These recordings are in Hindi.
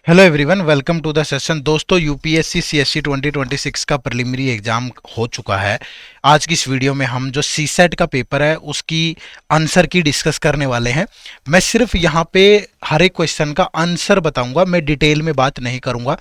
Hello everyone, welcome to the session. दोस्तों, यूपीएससी सीएससी 2026 का प्रिलिमिनरी एग्जाम हो चुका है। आज की इस वीडियो में हम जो सीसेट का पेपर है उसकी आंसर की डिस्कस करने वाले हैं। मैं सिर्फ यहाँ पे हर एक क्वेश्चन का आंसर बताऊंगा, मैं डिटेल में बात नहीं करूंगा,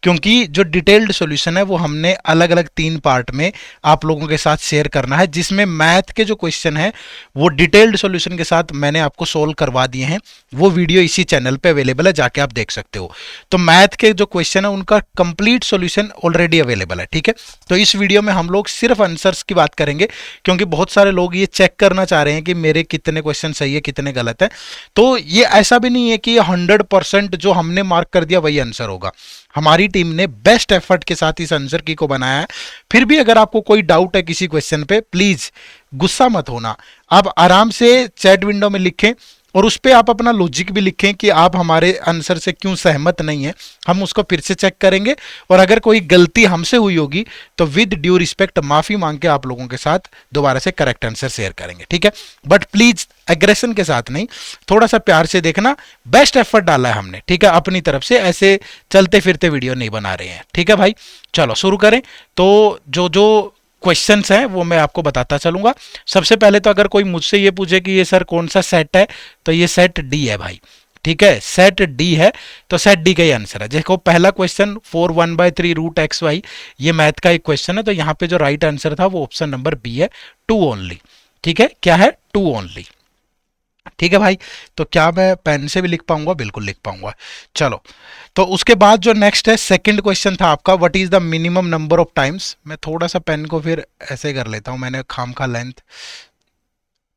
क्योंकि जो डिटेल्ड सॉल्यूशन है वो हमने अलग अलग 3 पार्ट में आप लोगों के साथ शेयर करना है, जिसमें मैथ के जो क्वेश्चन है वो डिटेल्ड सॉल्यूशन के साथ मैंने आपको सोल्व करवा दिए हैं। वो वीडियो इसी चैनल पे अवेलेबल है, जाके आप देख सकते हो। तो मैथ के जो क्वेश्चन है उनका कंप्लीट सॉल्यूशन ऑलरेडी अवेलेबल है, ठीक है। तो इस वीडियो में हम लोग सिर्फ आंसर्स की बात करेंगे, क्योंकि बहुत सारे लोग ये चेक करना चाह रहे हैं कि मेरे कितने क्वेश्चन सही है कितने गलत है। तो ये ऐसा भी नहीं है कि 100% जो हमने मार्क कर दिया वही आंसर होगा। हमारी टीम ने बेस्ट एफर्ट के साथ इस आंसर की को बनाया है। फिर भी अगर आपको कोई डाउट है किसी क्वेश्चन पे, प्लीज गुस्सा मत होना, आप आराम से चैट विंडो में लिखें और उस पर आप अपना लॉजिक भी लिखें कि आप हमारे आंसर से क्यों सहमत नहीं है। हम उसको फिर से चेक करेंगे और अगर कोई गलती हमसे हुई होगी तो विद ड्यू रिस्पेक्ट माफी मांग के आप लोगों के साथ दोबारा से करेक्ट आंसर शेयर करेंगे, ठीक है। बट प्लीज एग्रेशन के साथ नहीं, थोड़ा सा प्यार से देखना। बेस्ट एफर्ट डाला है हमने, ठीक है, अपनी तरफ से। ऐसे चलते फिरते वीडियो नहीं बना रहे हैं, ठीक है भाई। चलो शुरू करें। तो जो जो क्वेश्चंस हैं वो मैं आपको बताता चलूंगा। सबसे पहले तो अगर कोई मुझसे ये पूछे कि ये सर कौन सा सेट है, तो ये सेट डी है भाई, ठीक है। सेट डी है तो सेट डी का ही आंसर है। देखो पहला क्वेश्चन 4 1/3 √xy, ये मैथ का एक क्वेश्चन है। तो यहाँ पे जो राइट आंसर था वो ऑप्शन नंबर बी है, 2 ओनली, ठीक है। क्या है? 2 ओनली, ठीक है भाई। तो क्या मैं पेन से भी लिख पाऊंगा? बिल्कुल लिख पाऊंगा। चलो, तो उसके बाद जो नेक्स्ट है, सेकंड क्वेश्चन था आपका, what is the minimum number of times. मैं थोड़ा सा पेन को फिर ऐसे कर लेता हूं, मैंने खाम खा लेंथ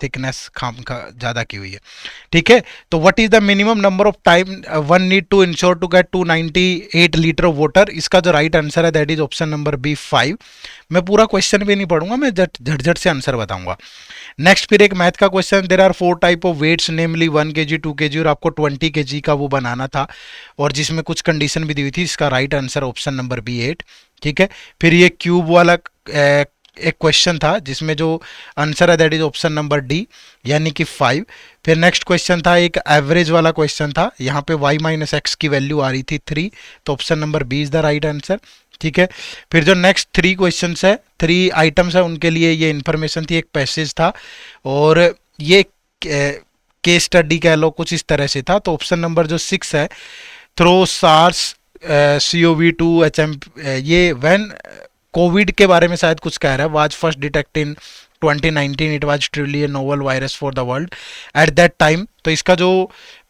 थिकनेस खाम का ज्यादा की हुई है, ठीक है। तो what is the minimum number of time one need to ensure to get 298 litre of water. इसका जो राइट आंसर है that is option number B 5। मैं पूरा क्वेश्चन भी नहीं पढ़ूंगा, मैं झटझट से आंसर बताऊंगा। नेक्स्ट फिर एक मैथ का question, there are 4 type of weights namely 1 kg 2 kg, और आपको 20 kg का वो बनाना था और जिसमें कुछ कंडीशन भी दी हुई थी। इसका right answer option number B 8, ठीक है। फिर ये क्यूब वाला एक क्वेश्चन था जिसमें जो आंसर है that is option number D, यानी कि 5। फिर नेक्स्ट क्वेश्चन था एक एवरेज वाला क्वेश्चन था, यहाँ पे y-x की वैल्यू आ रही थी 3, तो option number B is the right answer, ठीक है। फिर जो नेक्स्ट 3 क्वेश्चंस है, 3 आइटम्स है, उनके लिए ये इन्फॉर्मेशन थी, एक पैसेज था और ये केस स्टडी कह लो, कुछ इस तरह से था। तो ऑप्शन नंबर जो 6 है, थ्रो सार्स CoV2 ये व्हेन कोविड के बारे में शायद कुछ कह रहा है, was first detect in 2019, it was truly a novel virus for the world at that time. तो इसका जो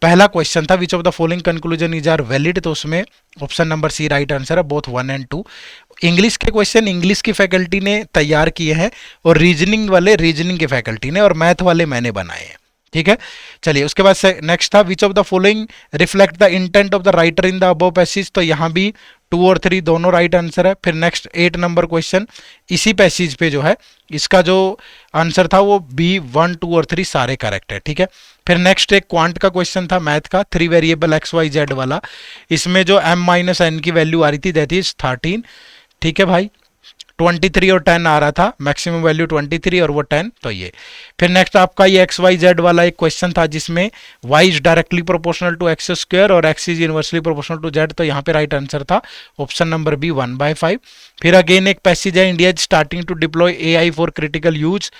पहला क्वेश्चन था, which of the following conclusion is are valid, तो उसमें option number C right answer है, बोथ 1 और 2। इंग्लिश के क्वेश्चन इंग्लिश की फैकल्टी ने तैयार किए हैं और रीजनिंग वाले रीजनिंग की फैकल्टी ने, और मैथ वाले मैंने बनाए हैं, ठीक है। चलिए उसके बाद नेक्स्ट था, which of the following reflect the intent of the writer in the above passage. तो यहाँ भी 2 और 3 दोनों राइट आंसर है। फिर नेक्स्ट 8 नंबर क्वेश्चन, इसी पैसेज पे जो है इसका जो आंसर था वो बी 1 2 और 3 सारे करेक्ट है, ठीक है। फिर नेक्स्ट एक क्वांट का क्वेश्चन था मैथ का, 3 वेरिएबल XYZ वाला। इसमें जो m-n की वैल्यू आ रही थी दैट इज 13, ठीक है भाई। 23 और 10 आ रहा था, मैक्सिमम वैल्यू 23 और वो 10, तो ये। फिर नेक्स्ट आपका ये XYZ वाला एक क्वेश्चन था जिसमें y is directly proportional to x square और x is inversely proportional to z। तो यहाँ पे राइट आंसर था ऑप्शन नंबर बी 1/5। फिर अगेन एक पैसेज है, India is starting to deploy AI for critical use.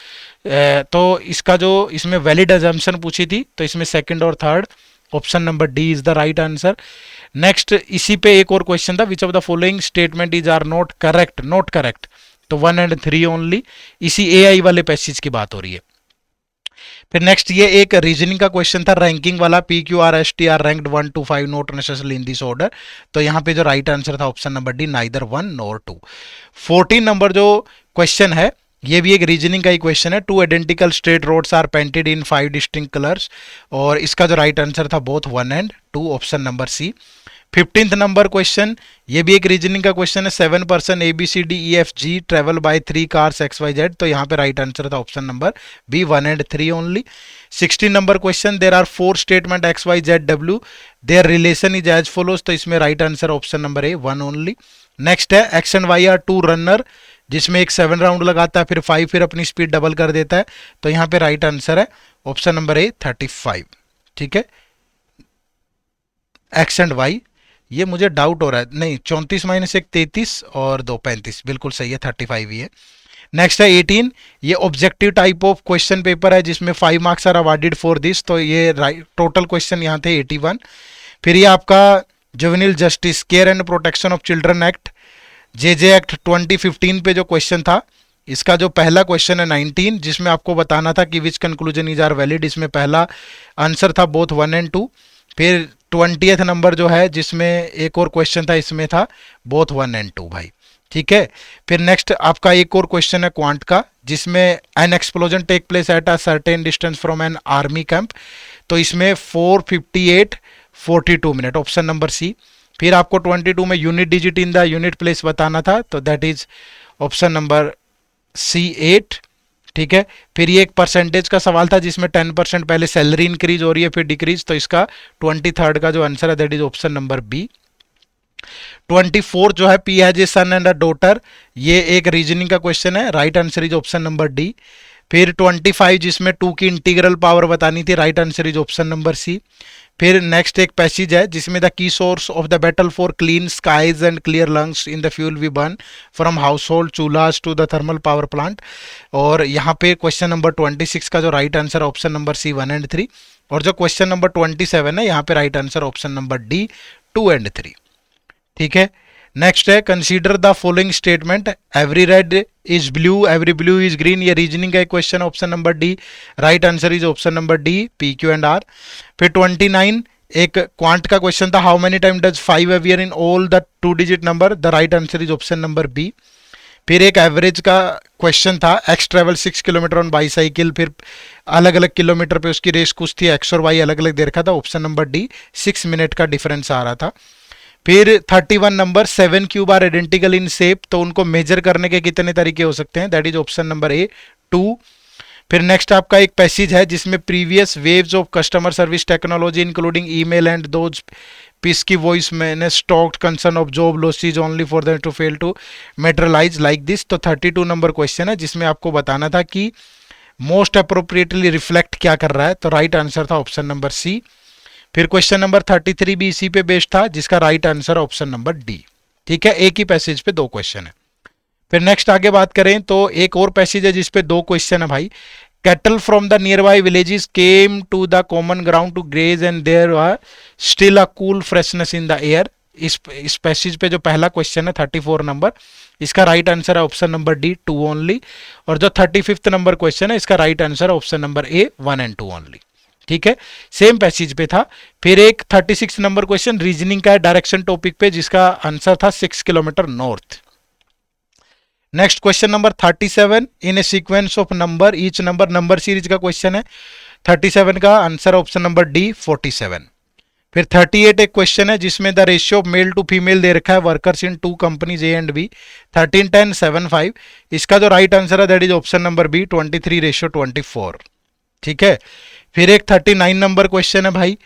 तो इसका जो इसमें वैलिड अजम्पशन पूछी थी, तो इसमें सेकंड और third, option number D is the right answer. Next इसी पे एक और क्वेश्चन था, which of the following statement is are not correct, not correct, तो 1 और 3 ओनली। इसी AI वाले पैसेज की बात हो रही है। फिर नेक्स्ट ये एक रीजनिंग का क्वेश्चन था, रैंकिंग वाला, PQRSTR ranked 1 to 5 not necessarily in this order. तो यहाँ पे जो राइट आंसर था option number D, neither 1 nor 2। 14 number जो क्वेश्चन है, ये भी एक रीजनिंग का ही क्वेश्चन है, 2 identical straight roads are painted in 5 distinct colours, और इसका जो राइट आंसर था बोथ 1 और 2, option number C. 15th number question, ये भी एक रीजनिंग का क्वेश्चन है, 7 person ABCDEFG travel by 3 cars XYZ। तो यहाँ पे राइट आंसर था ऑप्शन नंबर बी 1 और 3 only. 16 number question, there are 4 statement XYZW, their relation is as follows. तो इसमें right answer option number A 1 only. Next है X and Y are 2 runner, जिसमें एक 7 राउंड लगाता है, फिर 5, फिर अपनी स्पीड डबल कर देता है। तो यहाँ पे राइट आंसर है ऑप्शन नंबर ए 35, ठीक है। X and Y ये मुझे डाउट हो रहा है, नहीं 34 माइनस 1 33 और 2 35, बिल्कुल सही है, 35 ही है। नेक्स्ट है 18, ये objective type of question paper है जिसमें 5 marks are awarded for this, तो ये राइट टोटल क्वेश्चन यहाँ थे 81। फिर ये आपका juvenile justice care and protection of children act JJ act 2015 पे जो क्वेश्चन था, इसका जो पहला क्वेश्चन है 19, जिसमें आपको बताना था कि विच कंक्लूजन इज आर वैलिड, इसमें पहला आंसर था बोथ 1 एंड 2। फिर 20th नंबर जो है जिसमें एक और क्वेश्चन था, इसमें था बोथ 1 एंड 2 भाई, ठीक है। फिर नेक्स्ट आपका एक और क्वेश्चन है क्वांट का, जिसमें an explosion take place at a certain distance from an army camp, तो इसमें 4:58 42 मिनट, ऑप्शन नंबर सी। फिर आपको 22 में unit digit in the unit place बताना था, तो that is option number C 8, ठीक है। फिर ये एक परसेंटेज का सवाल था जिसमें 10% पहले सैलरी इंक्रीज हो रही है फिर डिक्रीज, तो इसका 23rd का जो आंसर है that is option number B. 24 जो है P has a son and a daughter, ये एक रीजनिंग का क्वेश्चन है, right answer is option number D. फिर 25 जिसमें 2 की इंटीग्रल पावर बतानी थी, right answer is option number C. फिर नेक्स्ट एक पैसेज है जिसमें the key source of the battle for clean skies and clear lungs in the fuel we burn from house hold चूल्हास to the thermal power plant, और यहाँ पे क्वेश्चन नंबर 26 का जो right answer option number C 1 and 3, और जो क्वेश्चन नंबर 27 है यहाँ पे right answer option number D 2 and 3, ठीक है। नेक्स्ट है consider the following statement, every red is blue every blue is green, ये रीजनिंग का एक question, option number D, right answer is option number D P Q and R. फिर 29 एक क्वांट का क्वेश्चन था, how many time does 5 appear in all the 2 digit number, the right answer is option number B. फिर एक एवरेज का क्वेश्चन था, X travel 6 kilometre on bicycle, फिर अलग अलग किलोमीटर पे उसकी रेस कुछ थी, एक्स और वाई अलग अलग दे रखा था, ऑप्शन नंबर डी 6 मिनट का डिफरेंस आ रहा था। फिर 31 number 7 cube are identical in shape, तो उनको मेजर करने के कितने तरीके हो सकते हैं, that is option number A 2। फिर नेक्स्ट आपका एक पैसेज है जिसमें previous waves of customer service technology including email and those pesky voice menus stoked concern of job losses only for them to fail to materialise like this, तो 32 नंबर क्वेश्चन है जिसमें आपको बताना था कि मोस्ट अप्रोप्रिएटली रिफ्लेक्ट क्या कर रहा है, तो राइट आंसर था ऑप्शन नंबर सी। फिर क्वेश्चन नंबर 33 भी इसी पे बेस्ड था जिसका right answer option number D, ठीक है। एक ही पैसेज पे 2 क्वेश्चन है। फिर नेक्स्ट आगे बात करें तो एक और पैसेज है जिसपे 2 क्वेश्चन है भाई, cattle from the nearby villages came to the common ground to graze and there are still a cool freshness in the air, इस पैसेज पे जो पहला क्वेश्चन है 34 नंबर, इसका राइट आंसर है ऑप्शन नंबर डी 2 ओनली, और जो 35th नंबर क्वेश्चन है इसका राइट आंसर है option number A 1 and 2 only, ठीक है, सेम पैसेज पे था। फिर एक 36 नंबर क्वेश्चन रीजनिंग का है डायरेक्शन टॉपिक पे, जिसका आंसर था 6 kilometre north. Next question number 37 in A sequence of number each number series का क्वेश्चन है, 37 का आंसर ऑप्शन नंबर डी 47। फिर 38 एक क्वेश्चन है जिसमें the ratio of male to female दे रखा है workers in 2 companies A and B, 13 10 7 5, इसका जो राइट आंसर है that is option number B 23:24, ठीक है। फिर एक 39 नंबर क्वेश्चन है भाई,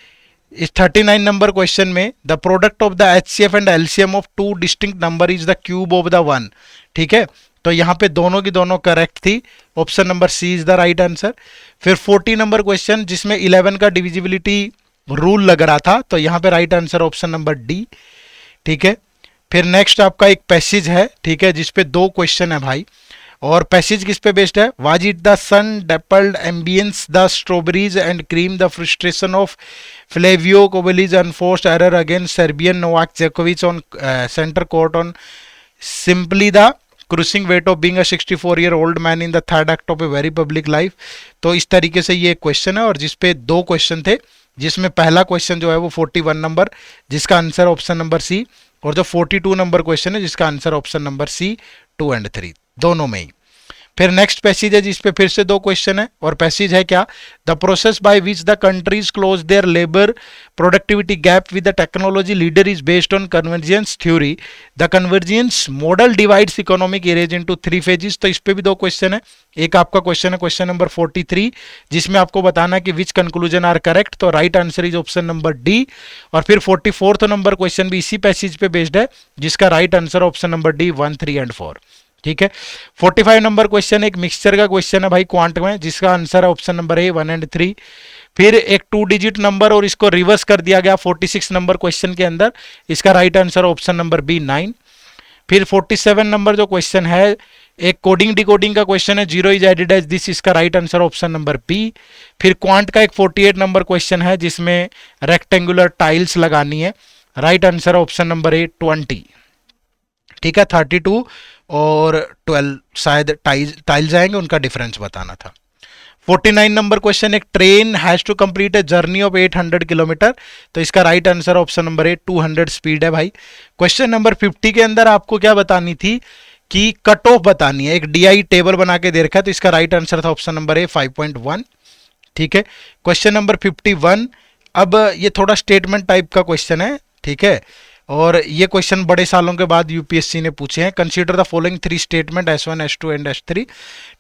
इस 39 नंबर क्वेश्चन में the product of the HCF and LCM of 2 distinct number is the cube of the 1, ठीक है, तो यहां पे दोनों की दोनों करेक्ट थी, option number C is the right answer. फिर 40 नंबर क्वेश्चन जिसमें 11 का डिविजिबिलिटी रूल लग रहा था, तो यहां पे right answer option number D, ठीक है। फिर नेक्स्ट आपका एक पैसेज है, ठीक है, जिसपे 2 क्वेश्चन है भाई, और पैसेज किस पे बेस्ड है, was it the sun dappled ambience the strawberries and cream the frustration of Flavio Cobolli's unforced error against Serbian Novak जोकोविच on centre court on simply the crushing weight of being a 64-year-old man in the third act of a very public life, तो इस तरीके से ये क्वेश्चन है, और जिसपे 2 क्वेश्चन थे, जिसमें पहला क्वेश्चन जो है वो 41 नंबर जिसका आंसर ऑप्शन नंबर सी, और जो 42 नंबर क्वेश्चन है जिसका answer option number C 2 and 3 दोनों में ही। फिर नेक्स्ट पैसेज है जिसपे फिर से 2 क्वेश्चन है, और पैसेज है क्या, the process by which the countries close their labour productivity gap with the technology leader is based on convergence theory, the convergence model divides economic areas into 3 phases, तो इस पे भी 2 क्वेश्चन है। एक आपका क्वेश्चन है क्वेश्चन नंबर 43 जिसमें आपको बताना कि विच कंक्लूजन आर करेक्ट, तो right answer is option number D, और फिर 44th नंबर क्वेश्चन भी इसी पैसेज पे बेस्ड है जिसका right answer option number D 1 3 and 4, ठीक है। 45 नंबर क्वेश्चन एक मिक्सचर का क्वेश्चन है भाई क्वांट में, जिसका आंसर है ऑप्शन नंबर ए 1 एंड 3। फिर एक 2 डिजिट नंबर और इसको रिवर्स कर दिया गया 46 नंबर क्वेश्चन के अंदर, इसका right answer option number B 9। फिर 47 नंबर जो क्वेश्चन है एक कोडिंग डिकोडिंग का क्वेश्चन है, zero is added as this, इसका right answer option number B. फिर क्वांट का एक 48 नंबर क्वेश्चन है जिसमें रेक्टेंगुलर टाइल्स लगानी है, राइट आंसर ऑप्शन नंबर ए 20। ठीक है, 32 और 12 शायद टाइल्स आएंगे, उनका डिफरेंस बताना था। 49 नंबर क्वेश्चन, एक train has to complete a journey of 800 kilometre, तो इसका right answer option number A 200 speed है भाई। क्वेश्चन नंबर 50 के अंदर आपको क्या बतानी थी कि कट ऑफ बतानी है, एक डीआई टेबल बना के दे रखा है, तो इसका राइट आंसर था ऑप्शन नंबर ए 5.1। ठीक है, क्वेश्चन नंबर 51, अब ये थोड़ा स्टेटमेंट टाइप का क्वेश्चन है। ठीक है, और ये क्वेश्चन बड़े सालों के बाद यूपीएससी ने पूछे हैं। Consider the following 3 statement S1 S2 and S3।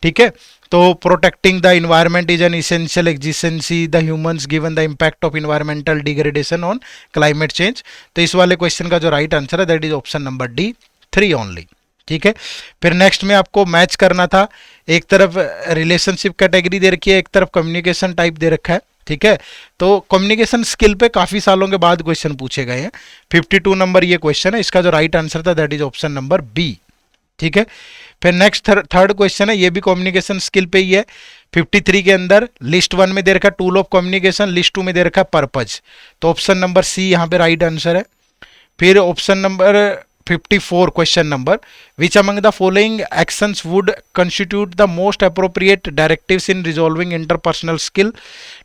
ठीक है, तो protecting the environment is an essential existency the humans given the impact of environmental degradation on climate change, तो इस वाले क्वेश्चन का जो राइट आंसर है that is option number D 3 only. ठीक है, फिर नेक्स्ट में आपको मैच करना था, एक तरफ रिलेशनशिप कैटेगरी दे रखी है, एक तरफ कम्युनिकेशन टाइप दे रखा है। ठीक है, तो कम्युनिकेशन स्किल पे काफी सालों के बाद क्वेश्चन पूछे गए हैं। 52 नंबर ये क्वेश्चन है, इसका जो राइट आंसर था that is option number B. ठीक है, फिर नेक्स्ट थर्ड क्वेश्चन है, ये भी कम्युनिकेशन स्किल पे ही है। 53 के अंदर लिस्ट 1 में दे रखा टूल ऑफ कम्युनिकेशन, लिस्ट 2 में दे रखा पर्पज, तो ऑप्शन नंबर सी यहाँ पे राइट आंसर है। फिर option number 54 question number, which among the following actions would constitute the most appropriate directives in resolving interpersonal skill.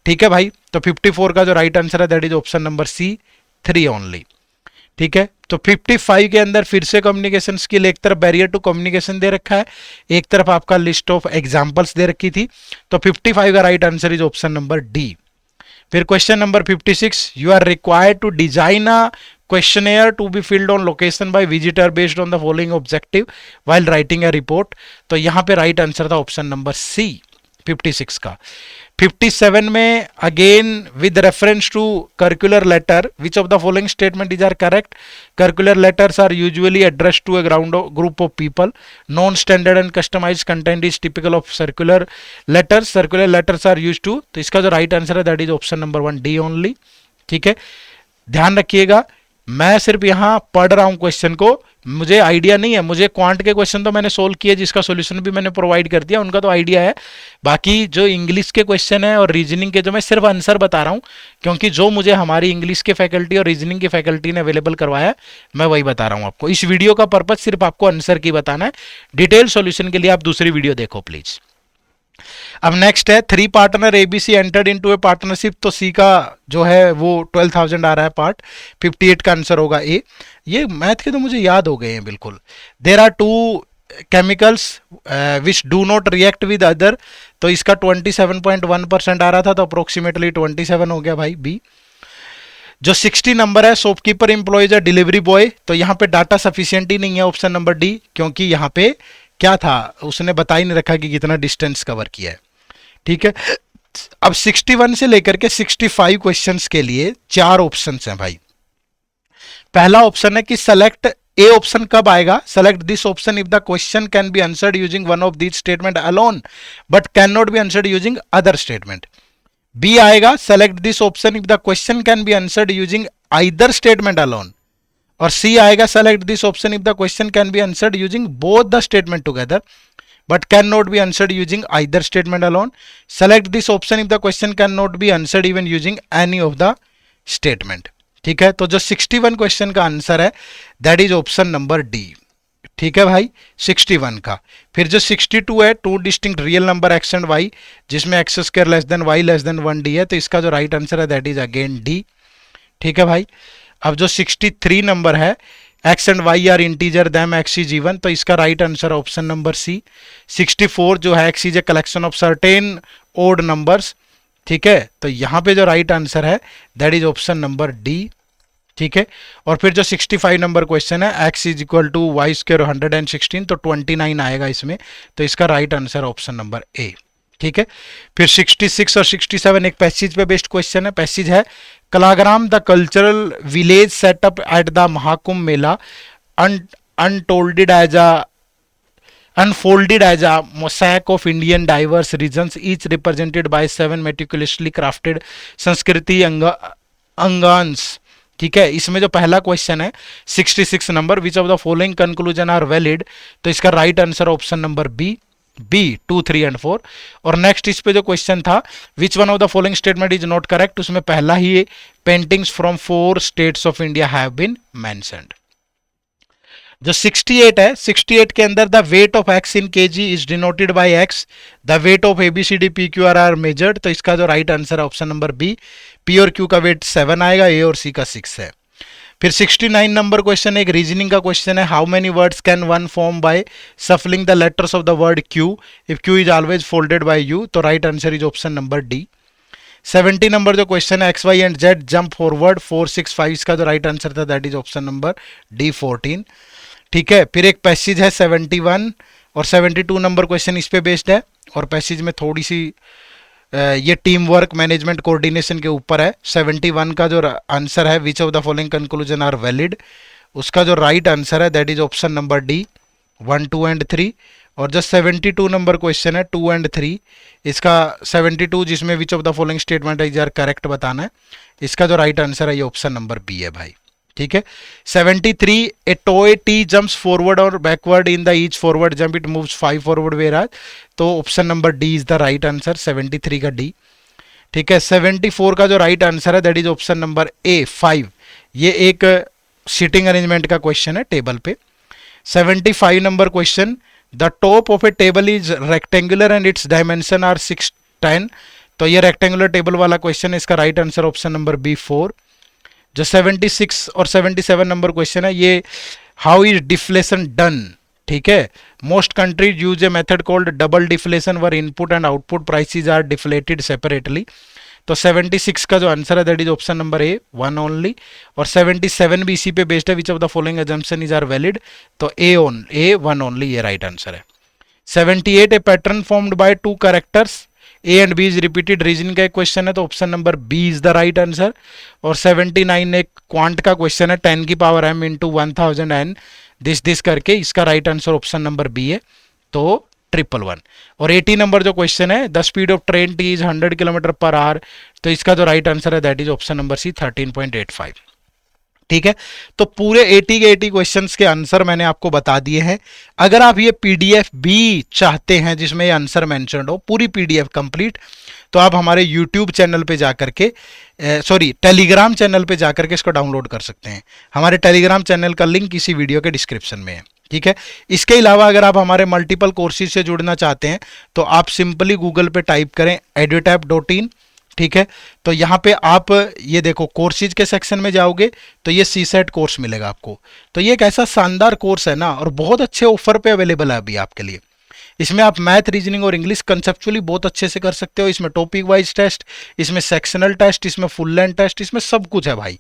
ठीक है भाई, तो 54 का जो राइट आंसर है that is option number C 3 only. ठीक है, तो 55 के अंदर फिर से कम्युनिकेशन स्किल, एक तरफ बैरियर टू कम्युनिकेशन दे रखा है, एक तरफ आपका लिस्ट ऑफ एग्जांपल्स दे रखी थी, तो 55 का right answer is option number D. फिर question number 56, you are required to design a questionnaire to be filled on location by visitor based on the following objective while writing a report, तो यहां पे राइट आंसर था ऑप्शन नंबर सी 56 का। 57 में again with reference to circular letter which of the following statement is are correct, circular letters are usually addressed to a group of people, non standard and customised content is typical of circular letters are used to, तो इसका जो राइट आंसर है that is option number 1 D only. ठीक है, ध्यान रखिएगा मैं सिर्फ यहां पढ़ रहा हूं क्वेश्चन को, मुझे आइडिया नहीं है, मुझे क्वांट के क्वेश्चन तो मैंने सोल्व किए जिसका सॉल्यूशन भी मैंने प्रोवाइड कर दिया, उनका तो आइडिया है। बाकी जो इंग्लिश के क्वेश्चन है और रीजनिंग के, जो मैं सिर्फ आंसर बता रहा हूं, क्योंकि जो मुझे हमारी इंग्लिश के फैकल्टी और रीजनिंग की फैकल्टी ने अवेलेबल करवाया मैं वही बता रहा हूं आपको। इस वीडियो का पर्पज सिर्फ आपको आंसर की बताना है, डिटेल सॉल्यूशन के लिए आप दूसरी वीडियो देखो प्लीज। अब नेक्स्ट है 3 पार्टनर एबीसी एंटर्ड इनटू ए पार्टनरशिप, तो सी का जो है वो 12,000 आ रहा है पार्ट, 58 का आंसर होगा ए। ये मैथ के तो मुझे याद हो गए हैं बिल्कुल। There are 2 chemicals which do not react with other, तो इसका 27.1% आ रहा था, तो अप्रोक्सीमेटली 27 हो गया भाई बी। जो 60 नंबर है शॉपकीपर एम्प्लॉयज डिलीवरी बॉय, तो यहाँ पे डाटा सफिशियंट ही नहीं है ऑप्शन नंबर डी, क्योंकि यहाँ पे क्या था उसने बता ही नहीं रखा कि कितना डिस्टेंस कवर किया है। ठीक है, अब 61 से लेकर के 65 क्वेश्चंस के लिए 4 ऑप्शंस हैं भाई। पहला ऑप्शन है कि सेलेक्ट ए ऑप्शन कब आएगा, select this option if the question can be answered using one of this statement alone but can not be answered using other statement. B आएगा select this option if the question can be answered using either statement alone, और सी आएगा select this option if the question can be answered using both the statement together but cannot be answered using either statement alone. Select this option if the question cannot be answered even using any of the statement. ठीक है, तो जो 61 क्वेश्चन का आंसर है that is option number D. ठीक है भाई 61 का। फिर जो 62 है 2 distinct real number X and Y, जिसमें X square less than Y less than 1 D है, तो इसका जो राइट आंसर है दैट इज अगेन डी। ठीक है भाई, अब जो 63 नंबर है X and Y are integer then X is even, तो इसका right answer option number C. 64 जो है X is a collection of certain odd numbers. ठीक है, तो यहां पे जो राइट आंसर है that is option number D. ठीक है, और फिर जो 65 नंबर क्वेश्चन है X is equal to Y square 116, तो 29 आएगा इसमें, तो इसका right answer option number A. ठीक है, फिर 66 और 67 एक पैसेज पे बेस्ड क्वेश्चन है। पैसेज है Kalagram the cultural village setup at the Mahakumbh Mela unfolded as a unfolded as a mosaic of Indian diverse regions, each represented by 7 meticulously crafted संस्कृति अंगांश। ठीक है, इसमें जो पहला क्वेश्चन है 66 number, which of the following conclusion are valid, तो इसका right answer option number B 2, 3 and 4। और नेक्स्ट इस पे जो क्वेश्चन था which one of the following statement is not correct, उसमें पहला ही paintings from 4 states of India have been mentioned. जो 68 है, 68 के अंदर the weight of X in KG is denoted by X, the weight of ABCD P Q R measured, तो इसका जो राइट आंसर है ऑप्शन नंबर बी, पी और क्यू का वेट 7 आएगा, ए और सी का 6 है। फिर 69 नंबर क्वेश्चन एक रीजनिंग का क्वेश्चन है, how many words can one form by shuffling the letters of the word Q if Q is always followed by U, तो right answer is option number D. 70 number जो क्वेश्चन है X Y and Z jump forward 4 6 5, इसका जो राइट आंसर था that is option number D 14। ठीक है, फिर एक पैसेज है 71 और 72 नंबर क्वेश्चन इस पे बेस्ड है, और पैसेज में थोड़ी सी ये टीम वर्क मैनेजमेंट कोऑर्डिनेशन के ऊपर है। 71 का जो आंसर है which of the following conclusion are valid, उसका जो राइट आंसर है that is option number D 1 2 and 3। और जो 72 नंबर क्वेश्चन है 2 एंड 3, इसका 72 जिसमें which of the following statement is are correct बताना है, इसका जो राइट आंसर है ये ऑप्शन नंबर बी है भाई। ठीक है, 73 a toy T jumps forward और backward in the each forward jump it moves 5 forward वेराज, तो option number D is the right answer, 73 का डी। ठीक है, 74 का जो राइट आंसर है that is option number A 5, ये एक सीटिंग अरेंजमेंट का क्वेश्चन है टेबल पे। 75 number question the top of a table is rectangular and its dimension are 6 10, तो ये रेक्टेंगुलर टेबल वाला क्वेश्चन है, इसका right answer option number B 4। जो 76 और 77 नंबर क्वेश्चन है ये हाउ इज डिफ्लेशन डन। ठीक है, most countries use a method called double deflation where input and output prices are deflated separately, तो 76 का जो आंसर है that is option number A 1 only. और 77 भी इसी पे बेस्ड है, which of the following assumption is are valid, तो ए 1 ओनली ये राइट आंसर है। 78 a pattern formed by 2 characters A and B is repeated reasoning का एक क्वेश्चन है, तो option number B is the right answer. और 79 एक क्वांट का क्वेश्चन है 10 की power m into 1000 N this करके, इसका right answer option number B है, तो 111। और 80 नंबर जो क्वेश्चन है the speed of train T is 100 kilometre per hour, तो इसका जो राइट आंसर है that is option number C 13.85। ठीक है, तो पूरे 80 के 80 क्वेश्चंस के आंसर मैंने आपको बता दिए हैं। अगर आप ये पीडीएफ भी चाहते हैं जिसमें ये आंसर मेंशन्ड हो पूरी पीडीएफ कंप्लीट, तो आप हमारे यूट्यूब चैनल पे जाकर के टेलीग्राम चैनल पे जाकर के इसको डाउनलोड कर सकते हैं। हमारे टेलीग्राम चैनल का लिंक इसी वीडियो के डिस्क्रिप्शन में है। ठीक है, इसके अलावा अगर आप हमारे मल्टीपल कोर्सेज से जुड़ना चाहते हैं तो आप सिंपली गूगल पे टाइप करें edutap.in। ठीक है, तो यहाँ पे आप ये देखो कोर्सेज के सेक्शन में जाओगे तो ये सीसेट कोर्स मिलेगा आपको। तो ये एक ऐसा शानदार कोर्स है ना, और बहुत अच्छे ऑफर पे अवेलेबल है अभी आपके लिए। इसमें आप मैथ, रीजनिंग और इंग्लिश कंसेप्चुअली बहुत अच्छे से कर सकते हो। इसमें टॉपिक वाइज टेस्ट, इसमें सेक्शनल टेस्ट, इसमें फुल लेंथ टेस्ट, इसमें सब कुछ है भाई।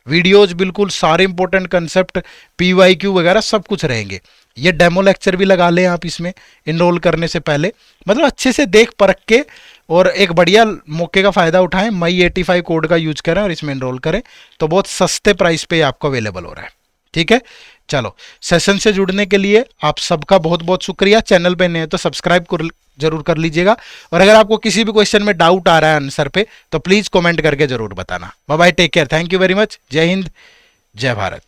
वीडियोज बिल्कुल सारे इंपॉर्टेंट कंसेप्ट, पीवाईक्यू वगैरह सब कुछ रहेंगे। ये डेमो लेक्चर भी लगा लें आप इसमें इनरोल करने से पहले, मतलब अच्छे से देख परख के और एक बढ़िया मौके का फ़ायदा उठाएं। मई 85 कोड का यूज करें और इसमें इनरोल करें, तो बहुत सस्ते प्राइस पे आपको अवेलेबल हो रहा है। ठीक है, चलो सेशन से जुड़ने के लिए आप सबका बहुत बहुत शुक्रिया। चैनल पे नए हैं तो सब्सक्राइब जरूर कर लीजिएगा, और अगर आपको किसी भी क्वेश्चन में डाउट आ रहा है आंसर पे तो प्लीज़ कमेंट करके जरूर बताना। Bye bye, take care, thank you very much, जय हिंद, जय भारत।